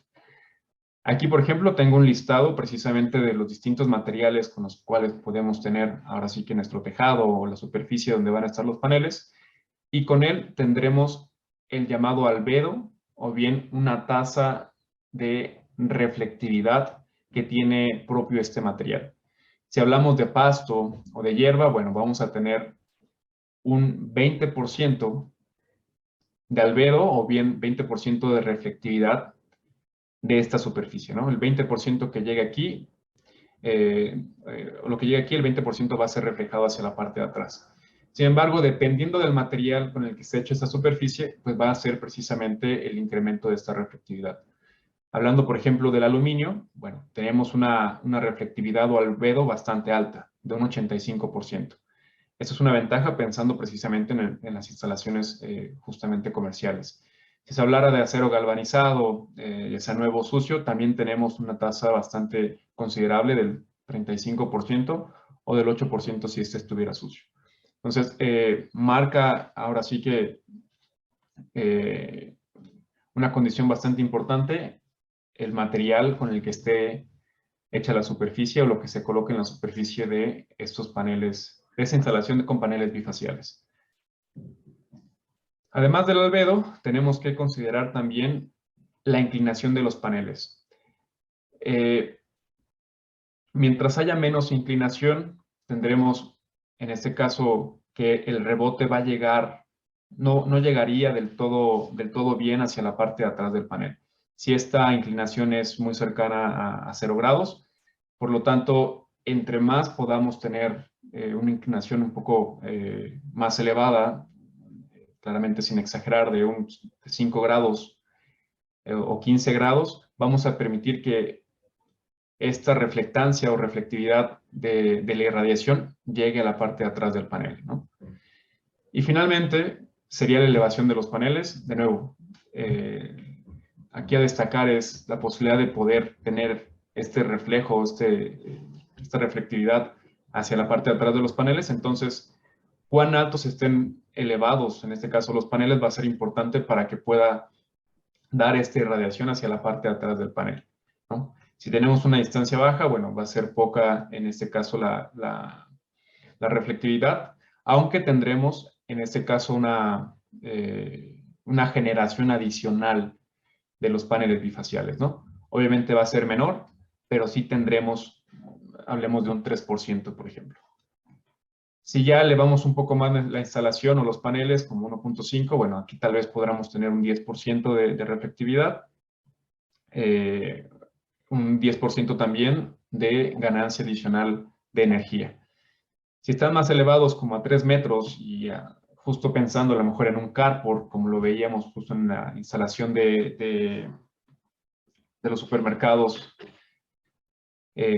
Aquí, por ejemplo, tengo un listado precisamente de los distintos materiales con los cuales podemos tener ahora sí que nuestro tejado o la superficie donde van a estar los paneles, y con él tendremos el llamado albedo o bien una tasa de reflectividad que tiene propio este material. Si hablamos de pasto o de hierba, bueno, vamos a tener un 20% de albedo o bien 20% de reflectividad de esta superficie, ¿no? El 20% que llegue aquí, lo que llegue aquí, el 20% va a ser reflejado hacia la parte de atrás. Sin embargo, dependiendo del material con el que esté hecha esta superficie, pues va a ser precisamente el incremento de esta reflectividad. Hablando, por ejemplo, del aluminio, bueno, tenemos una reflectividad o albedo bastante alta, de un 85%. Esto es una ventaja pensando precisamente en las instalaciones justamente comerciales. Si se hablara de acero galvanizado, ya sea nuevo o sucio, también tenemos una tasa bastante considerable del 35% o del 8% si este estuviera sucio. Entonces, marca ahora sí que una condición bastante importante el material con el que esté hecha la superficie o lo que se coloque en la superficie de estos paneles, de esa instalación con paneles bifaciales. Además del albedo, tenemos que considerar también la inclinación de los paneles. Mientras haya menos inclinación, tendremos en este caso que el rebote va a llegar, no llegaría del todo bien hacia la parte de atrás del panel. Si esta inclinación es muy cercana a 0 grados, por lo tanto, entre más podamos tener una inclinación un poco más elevada, claramente sin exagerar, de 5 grados o 15 grados, vamos a permitir que esta reflectancia o reflectividad de la irradiación llegue a la parte de atrás del panel, ¿no? Y finalmente, sería la elevación de los paneles. De nuevo, aquí a destacar es la posibilidad de poder tener este reflejo, esta reflectividad hacia la parte de atrás de los paneles. Entonces, cuán altos estén elevados, en este caso los paneles, va a ser importante para que pueda dar esta irradiación hacia la parte de atrás del panel, ¿no? Si tenemos una distancia baja, bueno, va a ser poca, en este caso, la reflectividad, aunque tendremos, en este caso, una generación adicional de los paneles bifaciales, ¿no? Obviamente va a ser menor, pero sí tendremos, hablemos de un 3%, por ejemplo. Si ya elevamos un poco más la instalación o los paneles, como 1.5, bueno, aquí tal vez podamos tener un 10% de reflectividad, un 10% también de ganancia adicional de energía. Si están más elevados como a 3 metros y justo pensando a lo mejor en un carport, como lo veíamos justo en la instalación de los supermercados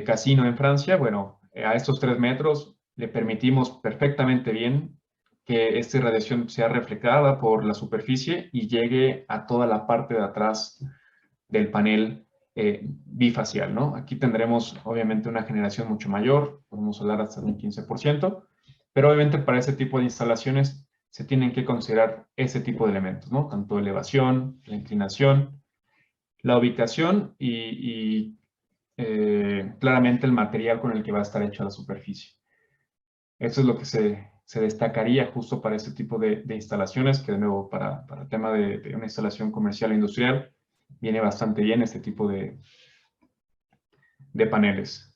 Casino en Francia, bueno, a estos 3 metros le permitimos perfectamente bien que esta irradiación sea reflejada por la superficie y llegue a toda la parte de atrás del panel bifacial, ¿no? Aquí tendremos obviamente una generación mucho mayor, podemos hablar hasta de un 15%, pero obviamente para ese tipo de instalaciones se tienen que considerar ese tipo de elementos, ¿no? Tanto elevación, la inclinación, la ubicación y claramente el material con el que va a estar hecha la superficie. Eso es lo que se destacaría justo para este tipo de instalaciones, que de nuevo para el tema de una instalación comercial e industrial, viene bastante bien este tipo de paneles.